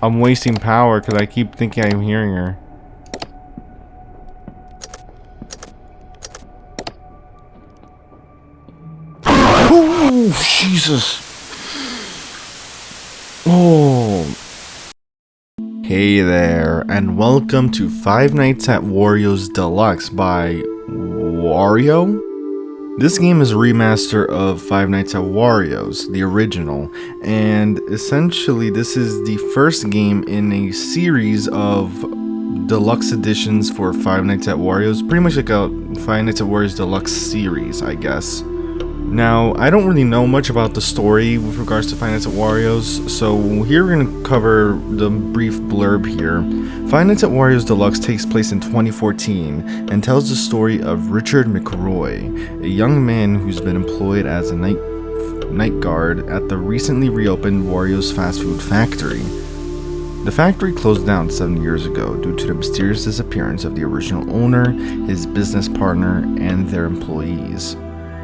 I'm wasting power because I keep thinking I'm hearing her. Oh, Jesus. Oh. Hey there, and welcome to Five Nights at WARIO'S Deluxe by Wario? This game is a remaster of Five Nights at WARIO'S, the original, and essentially this is the first game in a series of deluxe editions for Five Nights at WARIO'S, pretty much like a Five Nights at WARIO'S Deluxe series, I guess. Now, I don't really know much about the story with regards to Five Nights at WARIO'S, so here we're going to cover the brief blurb here. Five Nights at WARIO'S Deluxe takes place in 2014 and tells the story of Richard McRoy, a young man who's been employed as a night guard at the recently reopened WARIO'S fast food factory. The factory closed down 7 years ago due to the mysterious disappearance of the original owner, his business partner, and their employees.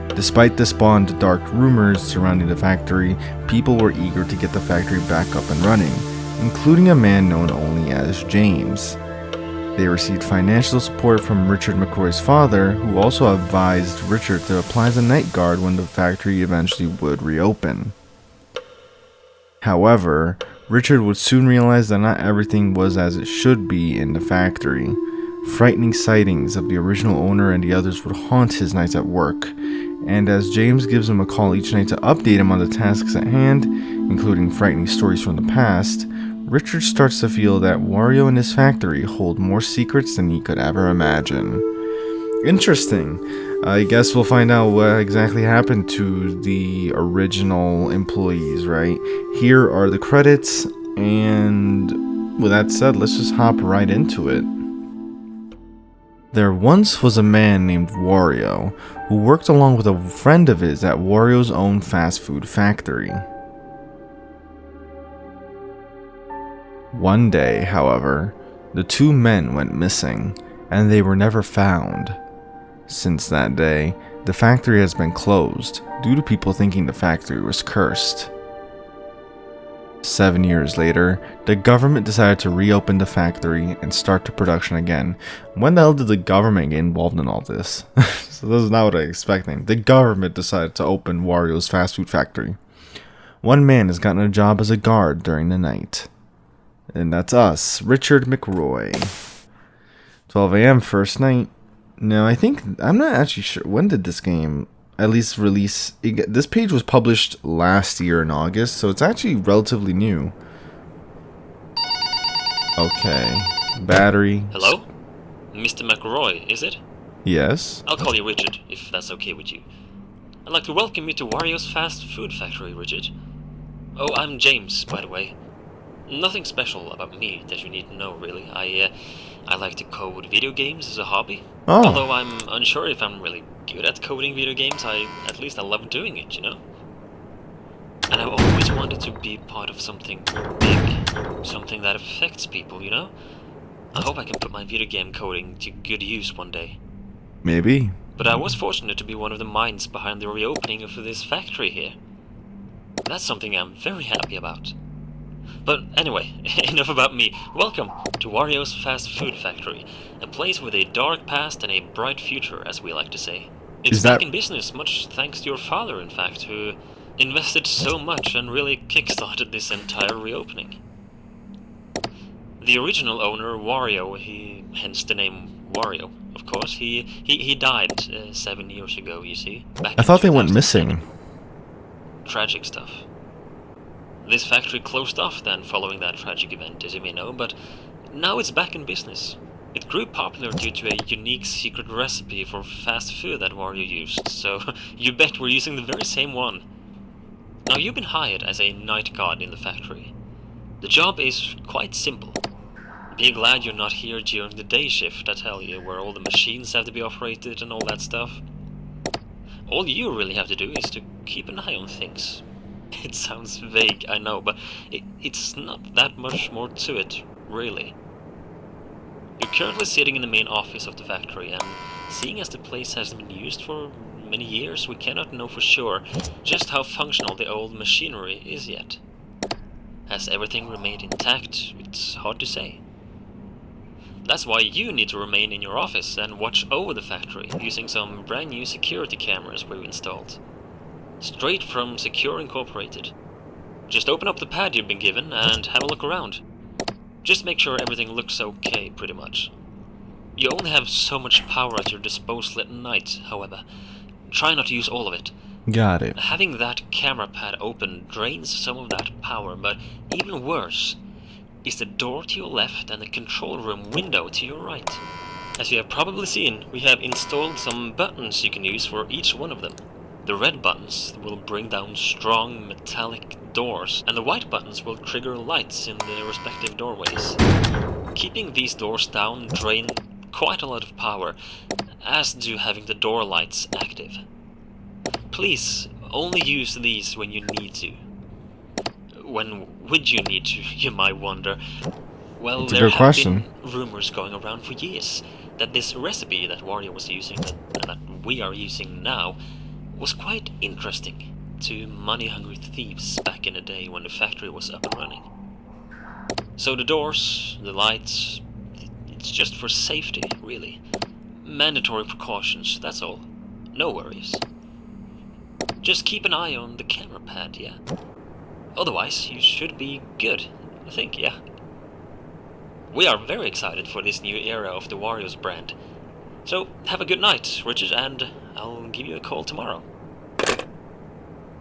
Despite the spawned dark rumors surrounding the factory, people were eager to get the factory back up and running, including a man known only as James. They received financial support from Richard McRoy's father, who also advised Richard to apply as a night guard when the factory eventually would reopen. However, Richard would soon realize that not everything was as it should be in the factory. Frightening sightings of the original owner and the others would haunt his nights at work, and as James gives him a call each night to update him on the tasks at hand, including frightening stories from the past, Richard starts to feel that Wario and his factory hold more secrets than he could ever imagine. Interesting. I guess we'll find out what exactly happened to the original employees, right? Here are the credits, and with that said, let's just hop right into it. There once was a man named Wario, who worked along with a friend of his at Wario's own fast food factory. One day, however, the two men went missing, and they were never found. Since that day, the factory has been closed, due to people thinking the factory was cursed. 7 years later, the government decided to reopen the factory and start the production again. When the hell did the government get involved in all this? So this is not what I was expecting. The government decided to open Wario's fast food factory. One man has gotten a job as a guard during the night. And that's us, Richard McRoy. 12 a.m. first night. Now, I'm not actually sure, when did this game at least release? This page was published last year in August, so it's actually relatively new. Okay, battery. Hello? Mr. McRoy, is it? Yes? I'll call you Richard, if that's okay with you. I'd like to welcome you to Wario's fast food factory, Richard. Oh, I'm James, by the way. Nothing special about me that you need to know, really. I like to code video games as a hobby. Oh. Although I'm unsure if I'm really good at coding video games, at least I love doing it, you know? And I've always wanted to be part of something big, something that affects people, you know? I hope I can put my video game coding to good use one day. Maybe. But I was fortunate to be one of the minds behind the reopening of this factory here. That's something I'm very happy about. But anyway, enough about me. Welcome to Wario's Fast Food Factory, a place with a dark past and a bright future, as we like to say. It's back in business, much thanks to your father, in fact, who invested so much and really kickstarted this entire reopening. The original owner, Wario, hence the name Wario, of course, he died 7 years ago, you see. I thought they went missing. Tragic stuff. This factory closed off then following that tragic event, as you may know, but now it's back in business. It grew popular due to a unique secret recipe for fast food that Wario used, so you bet we're using the very same one. Now, you've been hired as a night guard in the factory. The job is quite simple. Be glad you're not here during the day shift, I tell you, where all the machines have to be operated and all that stuff. All you really have to do is to keep an eye on things. It sounds vague, I know, but it's not that much more to it, really. You're currently sitting in the main office of the factory, and seeing as the place hasn't been used for many years, we cannot know for sure just how functional the old machinery is yet. Has everything remained intact? It's hard to say. That's why you need to remain in your office and watch over the factory using some brand new security cameras we've installed. Straight from Secure Incorporated. Just open up the pad you've been given and have a look around. Just make sure everything looks okay, pretty much. You only have so much power at your disposal at night, however. Try not to use all of it. Got it. Having that camera pad open drains some of that power, but even worse is the door to your left and the control room window to your right. As you have probably seen, we have installed some buttons you can use for each one of them. The red buttons will bring down strong metallic doors, and the white buttons will trigger lights in the respective doorways. Keeping these doors down drain quite a lot of power, as do having the door lights active. Please, only use these when you need to. When would you need to, you might wonder? Well, That's a there good have question. been rumors going around for years that this recipe that Wario was using, that we are using now, was quite interesting to money-hungry thieves back in the day when the factory was up and running. So the doors, the lights, it's just for safety, really. Mandatory precautions, that's all. No worries. Just keep an eye on the camera pad, yeah? Otherwise, you should be good, I think, yeah. We are very excited for this new era of the WARIO'S brand. So, have a good night, Richard, and I'll give you a call tomorrow.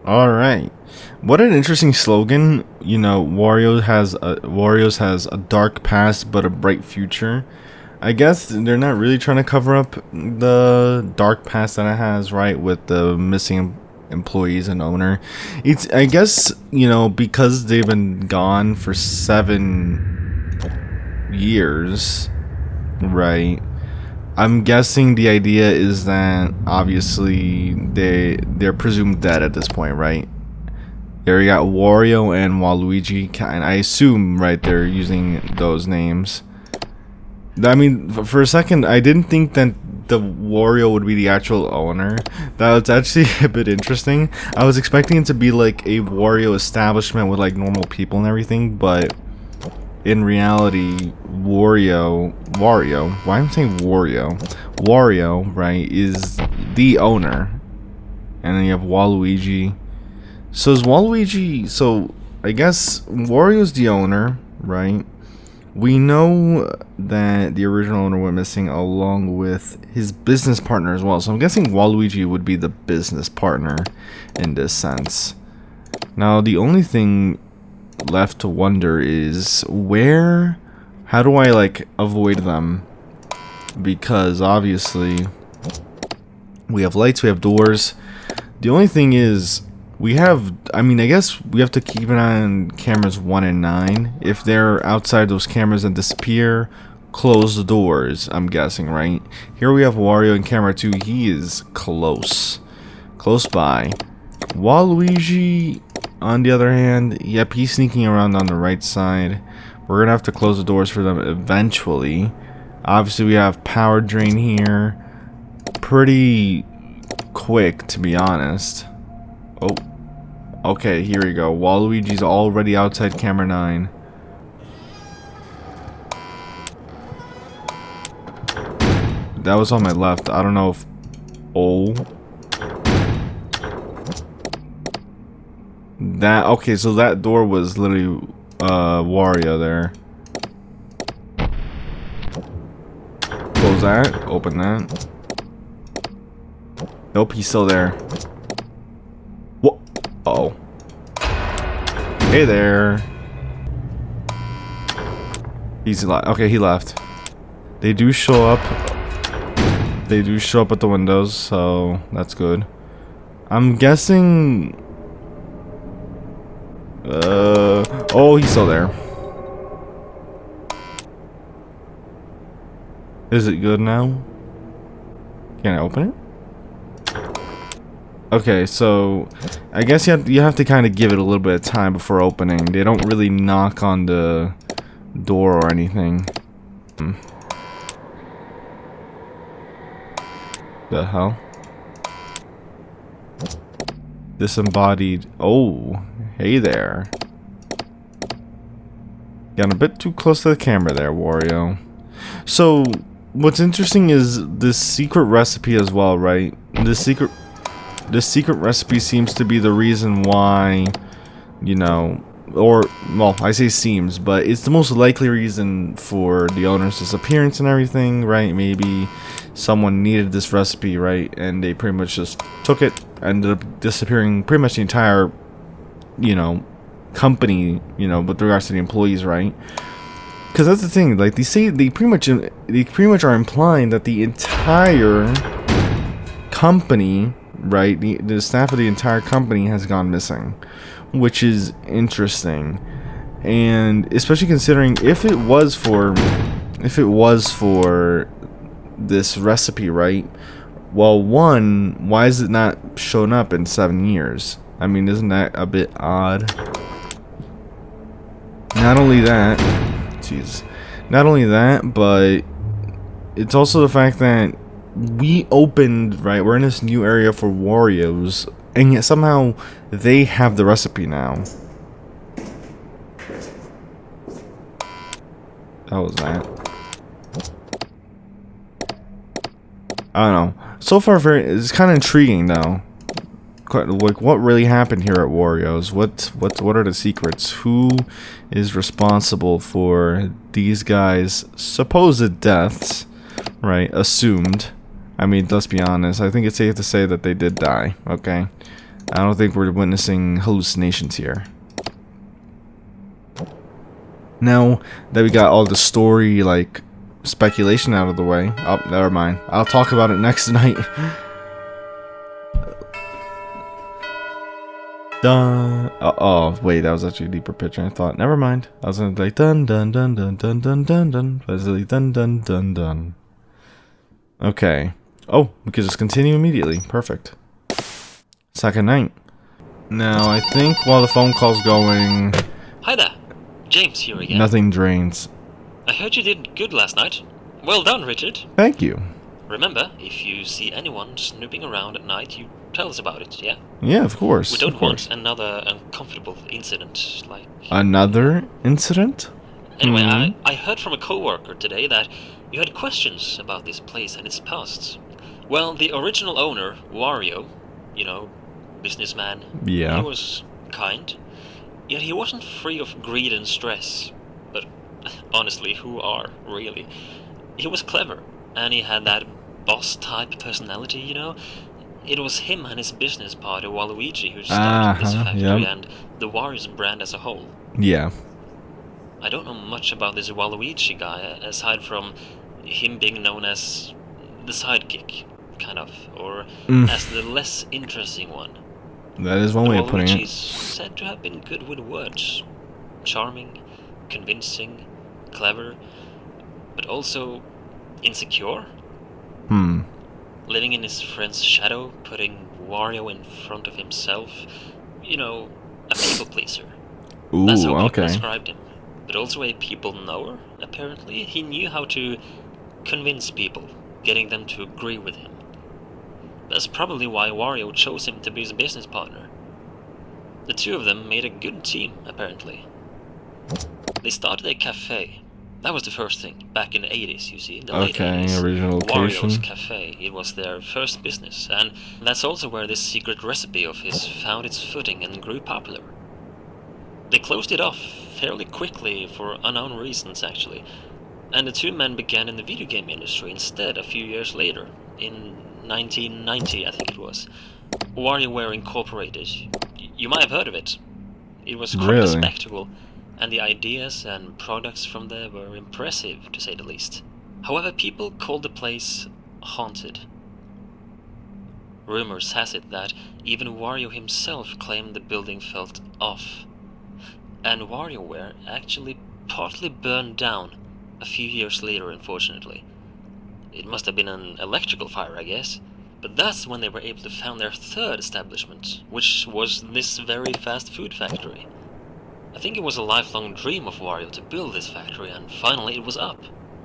Alright. What an interesting slogan. You know, Wario's has a dark past but a bright future. I guess they're not really trying to cover up the dark past that it has, right, with the missing employees and owner. It's, I guess, you know, because they've been gone for 7 years, right? I'm guessing the idea is that obviously they're presumed dead at this point, right? There you got Wario and Waluigi, and I assume, right, they're using those names. I mean, for a second, I didn't think that the Wario would be the actual owner. That was actually a bit interesting. I was expecting it to be like a Wario establishment with like normal people and everything, but in reality, Wario, why am I saying Wario? Wario, right, is the owner. And then you have Waluigi. So is Waluigi, so I guess Wario's the owner, right? We know that the original owner went missing along with his business partner as well. So I'm guessing Waluigi would be the business partner in this sense. Now, the only thing left to wonder is how do I like avoid them? Because obviously we have lights, we have doors. The only thing is I guess we have to keep an eye on cameras 1 and 9. If they're outside those cameras and disappear, close the doors, I'm guessing, right? Here we have Wario in camera 2. He is close by. Waluigi, on the other hand, yep, he's sneaking around on the right side. We're gonna have to close the doors for them eventually. Obviously, we have power drain here. Pretty quick, to be honest. Oh, okay, here we go. Waluigi's already outside camera 9. That was on my left. I don't know if... Oh. Okay, so that door was literally Wario there. Close that. Open that. Nope, he's still there. What? Uh-oh. Hey there. He's okay, he left. They do show up. They do show up at the windows, so that's good. I'm guessing... oh, he's still there. Is it good now? Can I open it? Okay, so I guess you have to kind of give it a little bit of time before opening. They don't really knock on the door or anything. The hell? Disembodied. Oh, hey there. Got a bit too close to the camera there, Wario. So, what's interesting is this secret recipe as well, right? This secret recipe seems to be the reason why, you know, or, well, I say seems, but it's the most likely reason for the owner's disappearance and everything, right? Maybe someone needed this recipe, right? And they pretty much just took it, ended up disappearing pretty much the entire, you know, company, you know, with regards to the employees, right? Because that's the thing, like, they pretty much are implying that the entire company, right, the staff of the entire company has gone missing, which is interesting. And especially considering if it was for this recipe, right? Well, one, why is it not shown up in 7 years? I mean, isn't that a bit odd? Not only that, but it's also the fact that we opened, right, we're in this new area for Wario's, and yet somehow they have the recipe now. How was that? I don't know. So far, it's kind of intriguing, though. Like, what really happened here at Wario's? What are the secrets? Who is responsible for these guys' supposed deaths? Right, assumed. I mean, let's be honest. I think it's safe to say that they did die. Okay, I don't think we're witnessing hallucinations here. Now that we got all the story, like, speculation out of the way. Oh, never mind. I'll talk about it next night. Dun. Oh, wait, that was actually a deeper picture. I thought, never mind. I was gonna like dun dun dun dun dun dun dun dun. But it's like dun dun dun dun. Okay. Oh, we could just continue immediately. Perfect. Second night. Now, I think while the phone call's going... Hi there. James here again. Nothing drains. I heard you did good last night. Well done, Richard. Thank you. Remember, if you see anyone snooping around at night, you tell us about it, yeah? Yeah, of course. We don't want another uncomfortable incident, like... Another incident? Anyway, I heard from a co-worker today that you had questions about this place and its past. Well, the original owner, Wario, you know, businessman, yeah, he was kind, yet he wasn't free of greed and stress. But honestly, who are, really? He was clever, and he had that boss-type personality, you know? It was him and his business partner, Waluigi, who started this factory and the WARIO'S brand as a whole. Yeah. I don't know much about this Waluigi guy, aside from him being known as the sidekick, kind of, or as the less interesting one. That is one way of putting it. Waluigi's said to have been good with words. Charming, convincing, clever, but also insecure. Living in his friend's shadow, putting Wario in front of himself. You know, a people pleaser. Ooh, that's how people okay. described him. But also a people knower, apparently. He knew how to convince people, getting them to agree with him. That's probably why Wario chose him to be his business partner. The two of them made a good team, apparently. They started a cafe. That was the first thing, back in the 80s, you see, the late 80s. Original location. WARIO'S Cafe. It was their first business, and that's also where this secret recipe of his found its footing and grew popular. They closed it off fairly quickly for unknown reasons, actually, and the two men began in the video game industry instead a few years later, in 1990, I think it was. WarioWare Incorporated. You might have heard of it. It was quite a spectacle, and the ideas and products from there were impressive, to say the least. However, people called the place haunted. Rumors has it that even Wario himself claimed the building felt off. And WarioWare actually partly burned down a few years later, unfortunately. It must have been an electrical fire, I guess. But that's when they were able to found their third establishment, which was this very fast food factory. I think it was a lifelong dream of Wario to build this factory, and finally it was up.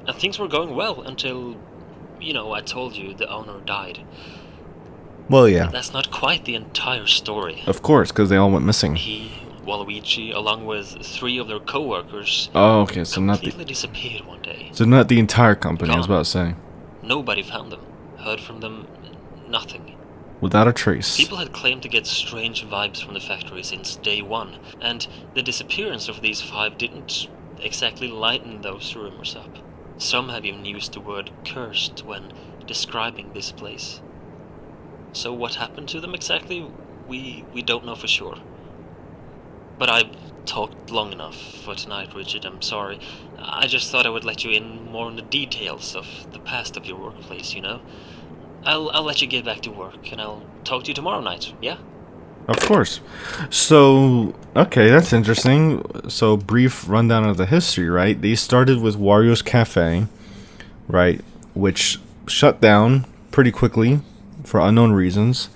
And things were going well until, you know, I told you the owner died. Well, yeah. But that's not quite the entire story. Of course, because they all went missing. He Waluigi, along with 3 of their co-workers, Oh, okay, so completely disappeared one day. So not the entire company, I was Gone. about to say. Nobody found them, heard from them, nothing. Without a trace. People had claimed to get strange vibes from the factory since day 1, and the disappearance of these 5 didn't exactly lighten those rumors up. Some have even used the word cursed when describing this place. So what happened to them exactly, we don't know for sure. But I've talked long enough for tonight, Richard, I'm sorry. I just thought I would let you in more on the details of the past of your workplace, you know? I'll let you get back to work, and I'll talk to you tomorrow night, yeah? Of course. So, okay, that's interesting. So, brief rundown of the history, right? They started with Wario's Cafe, right? Which shut down pretty quickly for unknown reasons,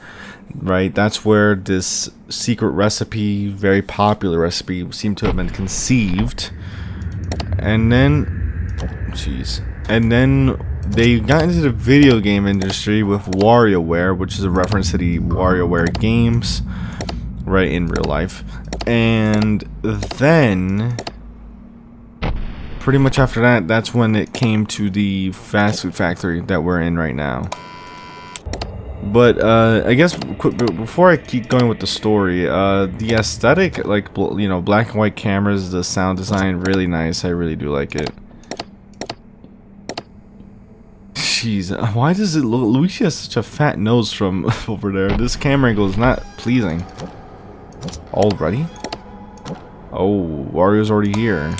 right? That's where this secret recipe, very popular recipe, seemed to have been conceived. And then, and then they got into the video game industry with WarioWare, which is a reference to the WarioWare games, right, in real life. And then, pretty much after that, that's when it came to the fast food factory that we're in right now. But I guess before I keep going with the story, the aesthetic, like, you know, black and white cameras, the sound design, really nice. I really do like it. Jeez, why does it look? Luigi has such a fat nose from over there. This camera angle is not pleasing. Already? Oh, Wario's already here.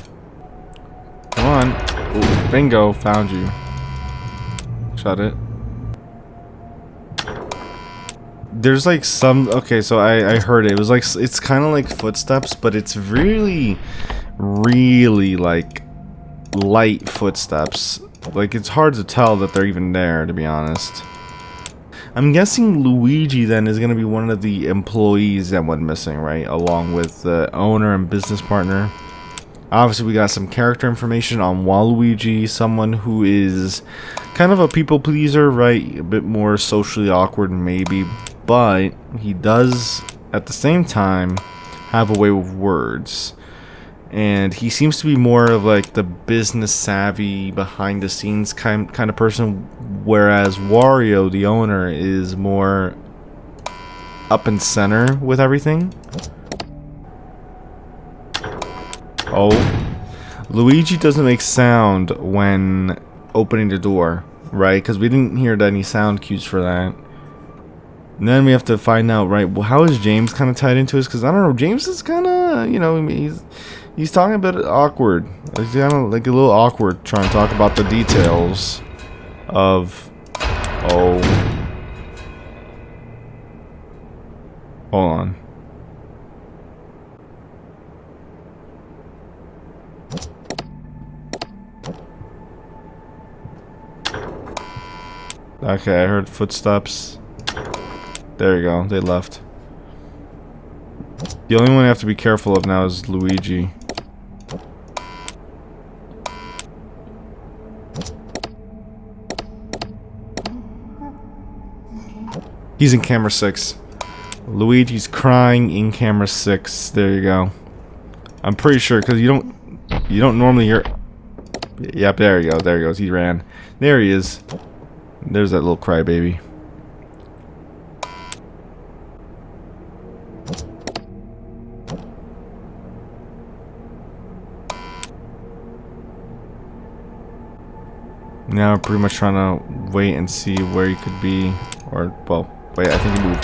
Come on. Ooh, bingo, found you. Shut it. There's like some, okay, so I heard it. It was like, it's kind of like footsteps, but it's really like light footsteps. Like, it's hard to tell that they're even there, to be honest. I'm guessing Luigi then is going to be one of the employees that went missing, right? Along with the owner and business partner. Obviously, we got some character information on Waluigi, someone who is kind of a people pleaser, right? A bit more socially awkward, maybe. But he does, at the same time, have a way with words. And he seems to be more of like the business savvy, behind the scenes kind of person, whereas Wario, the owner, is more up and center with everything. Oh, Luigi doesn't make sound when opening the door, right? Because we didn't hear any sound cues for that. And then we have to find out, right? Well, how is James kind of tied into this? Because I don't know, James is kind of, you know, he's talking a bit awkward. He's kind of like a little awkward trying to talk about the details of. Oh, hold on. Okay, I heard footsteps. There you go, they left. The only one I have to be careful of now is Luigi. He's in camera 6. Luigi's crying in camera 6. There you go. I'm pretty sure, because you don't normally hear. Yep, there you go. There he goes. He ran. There he is. There's that little crybaby. Now we're pretty much trying to wait and see where he could be. Or, well, wait, I think he moved.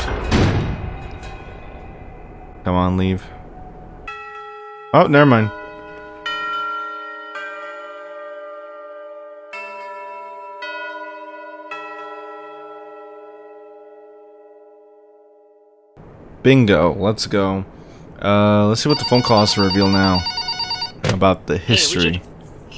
Come on, leave. Oh, never mind. Bingo, let's go. Let's see what the phone call has to reveal now about the history. Hey,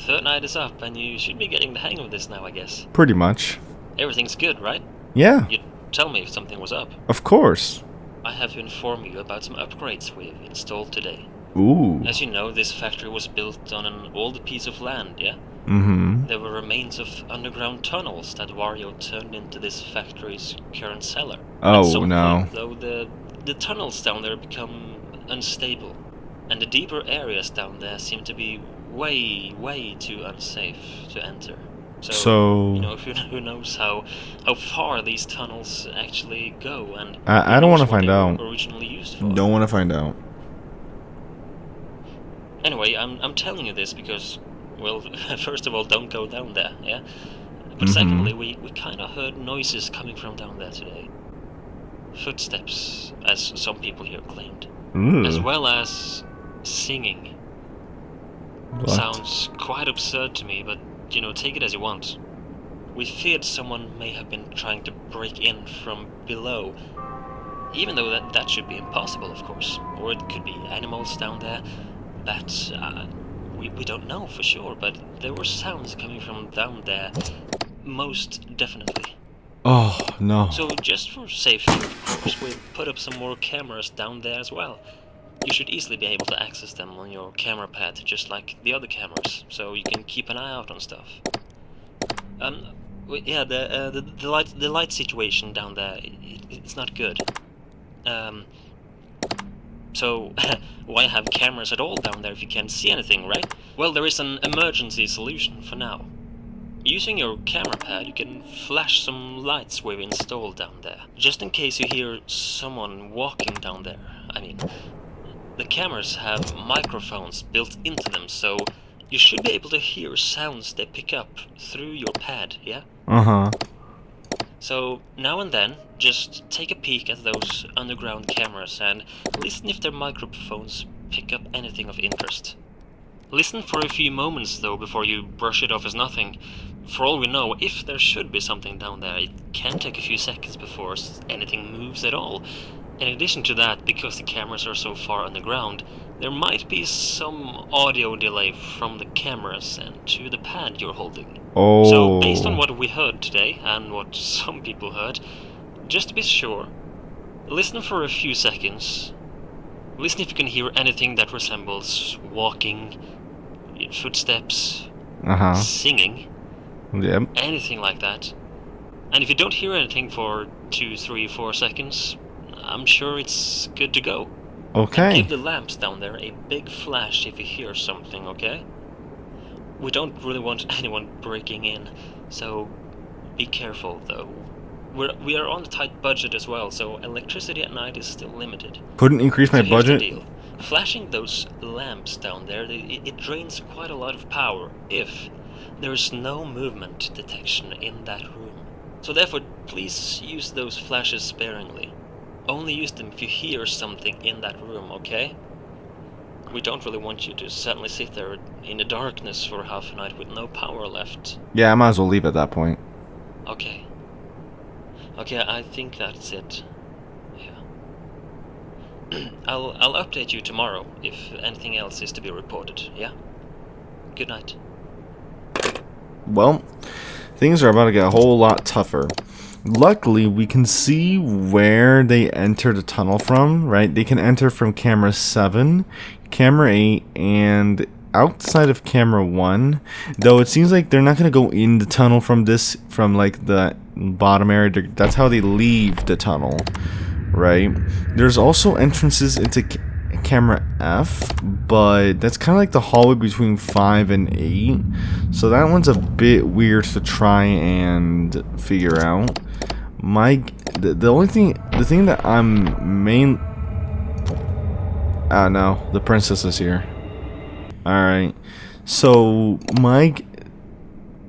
third night is up, and you should be getting the hang of this now, I guess. Pretty much. Everything's good, right? Yeah. You'd tell me if something was up. Of course. I have to inform you about some upgrades we've installed today. Ooh. As you know, this factory was built on an old piece of land, yeah? Mm-hmm. There were remains of underground tunnels that Wario turned into this factory's current cellar. Oh, At some no. point, though, the tunnels down there become unstable. And the deeper areas down there seem to be way too unsafe to enter. So, you know, who knows how far these tunnels actually go, and I don't want to find out. Originally used for. Don't want to find out. Anyway, I'm telling you this because, well, first of all, don't go down there, yeah? But secondly, we kind of heard noises coming from down there today. Footsteps, as some people here claimed. As well as singing. What? Sounds quite absurd to me, but, you know, take it as you want. We feared someone may have been trying to break in from below. Even though that should be impossible, of course. Or it could be animals down there. Bats, we don't know for sure, but there were sounds coming from down there. Most definitely. Oh, no. So just for safety, of course, we've put up some more cameras down there as well. You should easily be able to access them on your camera pad, just like the other cameras, so you can keep an eye out on stuff. Yeah, the light situation down there, it's not good. So why have cameras at all down there if you can't see anything, right? Well, there is an emergency solution for now. Using your camera pad, you can flash some lights we've installed down there, just in case you hear someone walking down there. I mean, the cameras have microphones built into them, so you should be able to hear sounds they pick up through your pad, yeah? Uh-huh. So, now and then, just take a peek at those underground cameras and listen if their microphones pick up anything of interest. Listen for a few moments, though, before you brush it off as nothing. For all we know, if there should be something down there, it can take a few seconds before anything moves at all. In addition to that, because the cameras are so far underground, there might be some audio delay from the cameras and to the pad you're holding. Oh. So, based on what we heard today, and what some people heard, just to be sure, listen for a few seconds. Listen if you can hear anything that resembles walking, footsteps, singing, anything like that. And if you don't hear anything for 2, 3, 4 seconds, I'm sure it's good to go. Okay. And give the lamps down there a big flash if you hear something, okay? We don't really want anyone breaking in, so be careful, though. We are on a tight budget as well, so electricity at night is still limited. Couldn't increase my budget? Here's the deal. Flashing those lamps down there, it drains quite a lot of power if there's no movement detection in that room. So therefore, please use those flashes sparingly. Only use them if you hear something in that room, okay? We don't really want you to suddenly sit there in the darkness for half a night with no power left. Yeah, I might as well leave at that point. Okay. Okay, I think that's it. Yeah. I'll update you tomorrow if anything else is to be reported, yeah? Good night. Well, things are about to get a whole lot tougher. Luckily, we can see where they enter the tunnel from, right? They can enter from camera 7, camera 8, and outside of camera 1. Though it seems like they're not going to go in the tunnel from like the bottom area. That's how they leave the tunnel, right? There's also entrances into camera F, but that's kind of like the hallway between 5 and 8. So that one's a bit weird to try and figure out. The thing that I'm no, the princess is here. Alright. So look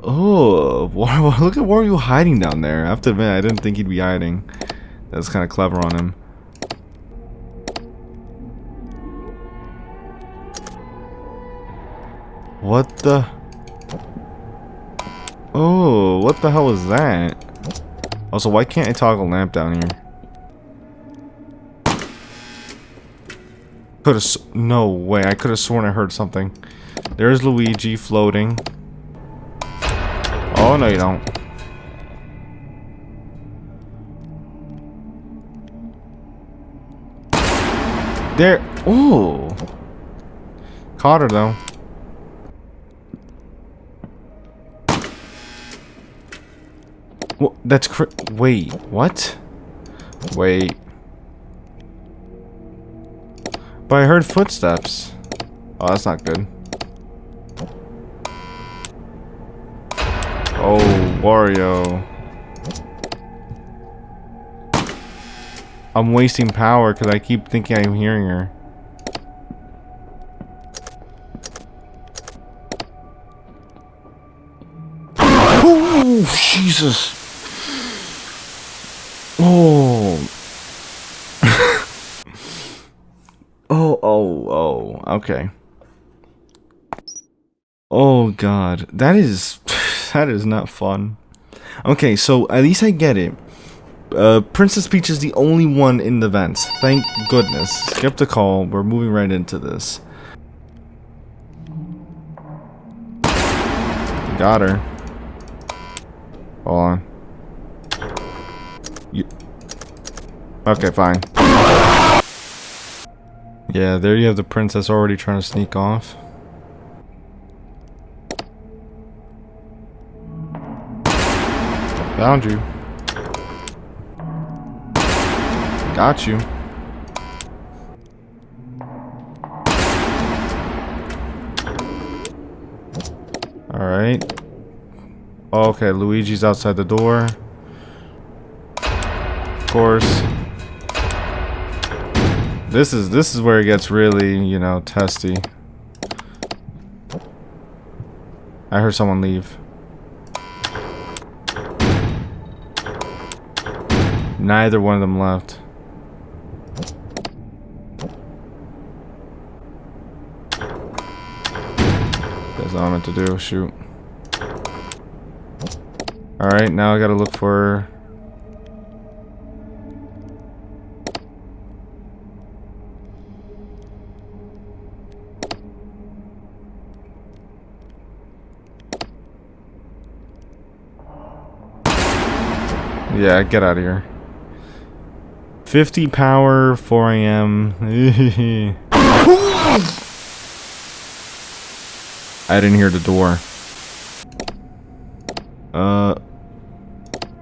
at Wario hiding down there. I have to admit, I didn't think he'd be hiding. That's kind of clever on him. What the? Oh, what the hell is that? Also, why can't I toggle lamp down here? No way, I could have sworn I heard something. There's Luigi floating. Oh, no you don't. There. Ooh. Caught her though. Well, that's wait, what? Wait. But I heard footsteps. Oh, that's not good. Oh, Wario. I'm wasting power because I keep thinking I'm hearing her. Oh, Jesus. Oh. Okay. Oh, God. That is not fun. Okay, so at least I get it. Princess Peach is the only one in the vents. Thank goodness. Skip the call. We're moving right into this. Got her. Hold on. Okay, fine. Yeah, there you have the princess already trying to sneak off. Found you. Got you. Alright. Okay, Luigi's outside the door. Of course. This is where it gets really, you know, testy. I heard someone leave. Neither one of them left. That's all I meant to do. Shoot. Alright, now I gotta look for... Yeah, get out of here. 50 power, 4 a.m. I didn't hear the door.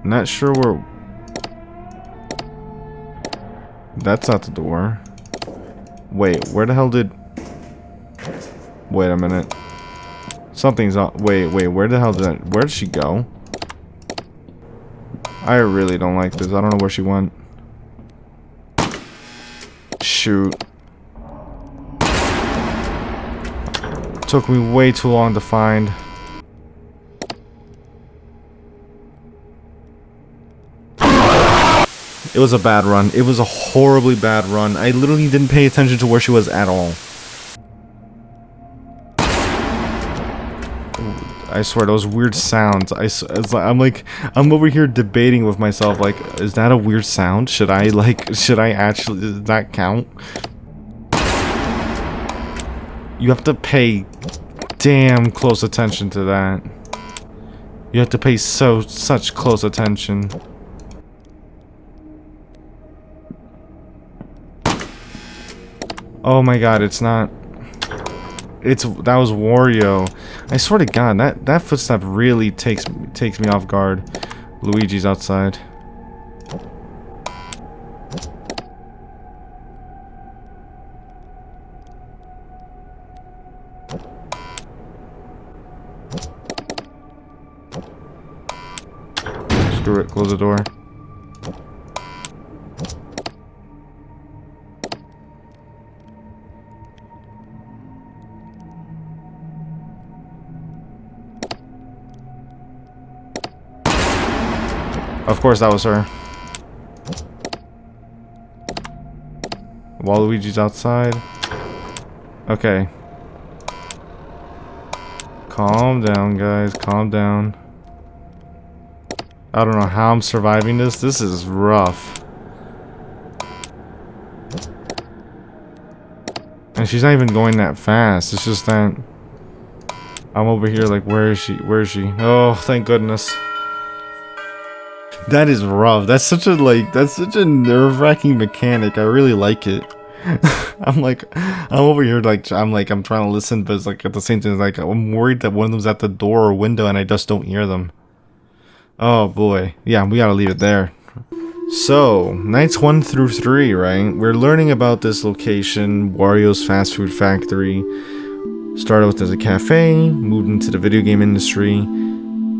Not sure where... That's not the door. Wait, where the hell did... Wait a minute. Something's on... Wait, where the hell where did she go? I really don't like this. I don't know where she went. Shoot. Took me way too long to find. It was a bad run. It was a horribly bad run. I literally didn't pay attention to where she was at all. I swear, those weird sounds. I'm over here debating with myself, like, is that a weird sound? Should I actually, does that count? You have to pay damn close attention to that. You have to pay such close attention. Oh my god, it's not. That was Wario. I swear to God, that footstep really takes me off guard. Luigi's outside. Screw it, close the door. Of course, that was her. Waluigi's outside. Okay. Calm down, guys. Calm down. I don't know how I'm surviving this. This is rough. And she's not even going that fast. It's just that I'm over here like, where is she? Where is she? Oh, thank goodness. That is rough. That's such a nerve-wracking mechanic. I really like it. I'm over here I'm trying to listen, but it's like at the same time, it's like I'm worried that one of them's at the door or window and I just don't hear them. Oh boy. Yeah, we gotta leave it there. So, nights 1 through 3, right? We're learning about this location, Wario's fast food factory. Started with as a cafe, moved into the video game industry.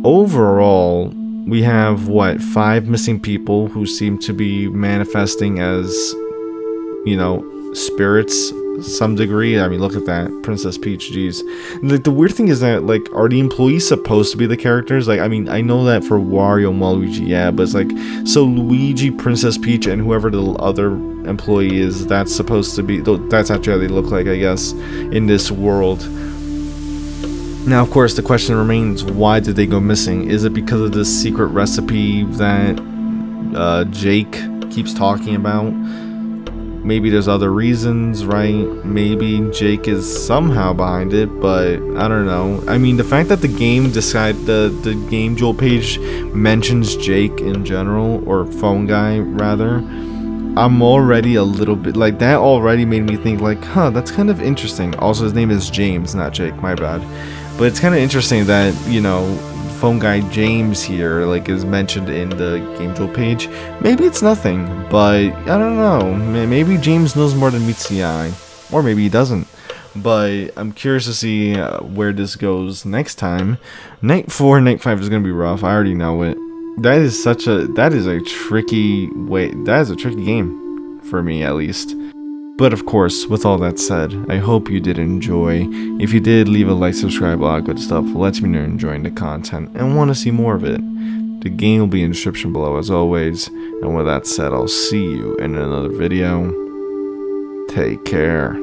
Overall, we have, what, 5 missing people who seem to be manifesting as, you know, spirits some degree. I mean, look at that, Princess Peach, jeez. Like, the weird thing is that, like, are the employees supposed to be the characters? Like, I mean, I know that for Wario and Waluigi, yeah, but it's like, so Luigi, Princess Peach, and whoever the other employee is, that's supposed to be, that's actually how they look like, I guess, in this world. Now, of course, the question remains, why did they go missing? Is it because of this secret recipe that Jake keeps talking about? Maybe there's other reasons, right? Maybe Jake is somehow behind it, but I don't know. I mean, the fact that the game the game Joel page mentions Jake in general, or Phone Guy rather, I'm already a little bit like, that already made me think like, huh, that's kind of interesting. Also, his name is James, not Jake, my bad. But it's kind of interesting that, you know, Phone Guy James here, like, is mentioned in the Game Joel page. Maybe it's nothing, but I don't know. Maybe James knows more than meets the eye, or maybe he doesn't. But I'm curious to see where this goes next time. Night 4 and Night 5 is gonna be rough. I already know it. That is a tricky game for me, at least. But of course, with all that said, I hope you did enjoy. If you did, leave a like, subscribe, all that good stuff. Lets me know you're enjoying the content and want to see more of it. The game will be in the description below as always. And with that said, I'll see you in another video. Take care.